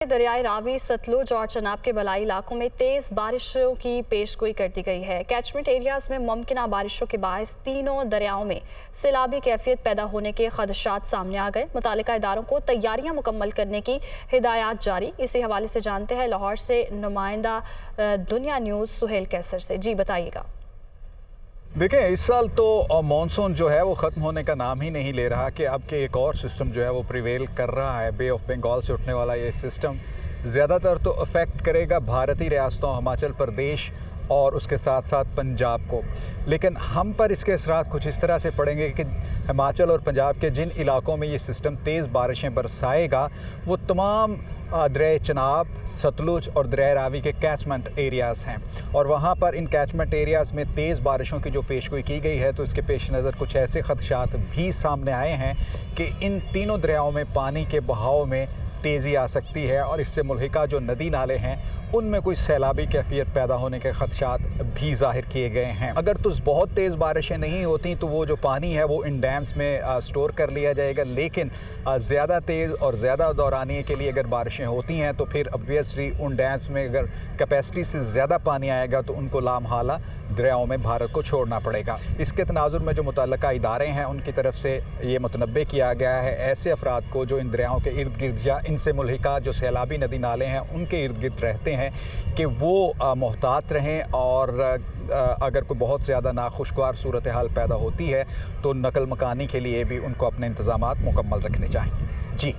दरियाई रावी, सतलुज और चनाब के बलाई इलाकों में तेज बारिशों की पेशगोई कर दी गई है। कैचमेंट एरियाज में मुमकिन बारिशों के बायस तीनों दरियाओं में सैलाबी कैफियत पैदा होने के खदशात सामने आ गए। मुतालिका इदारों को तैयारियां मुकम्मल करने की हिदायत जारी। इसी हवाले से जानते हैं लाहौर से नुमाइंदा दुनिया न्यूज़ सुहेल कैसर से। जी बताइएगा। देखें, इस साल तो मानसून जो है वो ख़त्म होने का नाम ही नहीं ले रहा कि अब के एक और सिस्टम जो है वो प्रिवेल कर रहा है। बे ऑफ बंगाल से उठने वाला ये सिस्टम ज़्यादातर तो अफेक्ट करेगा भारतीय रियासतों हिमाचल प्रदेश और उसके साथ साथ पंजाब को, लेकिन हम पर इसके असरात कुछ इस तरह से पड़ेंगे कि हिमाचल और पंजाब के जिन इलाकों में ये सिस्टम तेज़ बारिशें बरसाएगा वो तमाम दरिया चनाब, सतलुज और दरिया रावी के कैचमेंट एरियाज़ हैं और वहाँ पर इन कैचमेंट एरियाज़ में तेज़ बारिशों की जो पेशगोई की गई है तो इसके पेश नज़र कुछ ऐसे खदशात भी सामने आए हैं कि इन तीनों दरियाओं में पानी के बहाव में तेज़ी आ सकती है और इससे मुल्हिका जो नदी नाले हैं उनमें कोई सैलाबी कैफियत पैदा होने के खदशात भी ज़ाहिर किए गए हैं। अगर तो बहुत तेज़ बारिशें नहीं होती तो वो जो पानी है वो इन डैम्स में स्टोर कर लिया जाएगा, लेकिन ज़्यादा तेज़ और ज़्यादा दौरानिए के लिए अगर बारिशें होती हैं तो फिर ऑब्वियसली उन डैम्स में अगर कैपेसिटी से ज़्यादा पानी आएगा तो उनको लामहाला दरियाओं में भारत को छोड़ना पड़ेगा। इसके तनाजुर में जो मुतल्लका इदारे हैं उनकी तरफ से ये मुतनब्बे किया गया है ऐसे अफराद को जो इन दरियाओं के इर्द गिर्द या इनसे मुल्हिका जो सैलाबी नदी नाले हैं उनके इर्द गिर्द रहते हैं कि वो मोहतात रहें और अगर कोई बहुत ज़्यादा नाखुशगवार सूरत हाल पैदा होती है तो नकल मकानी के लिए भी उनको अपने इंतज़ामात मुकम्मल रखने चाहिए। जी।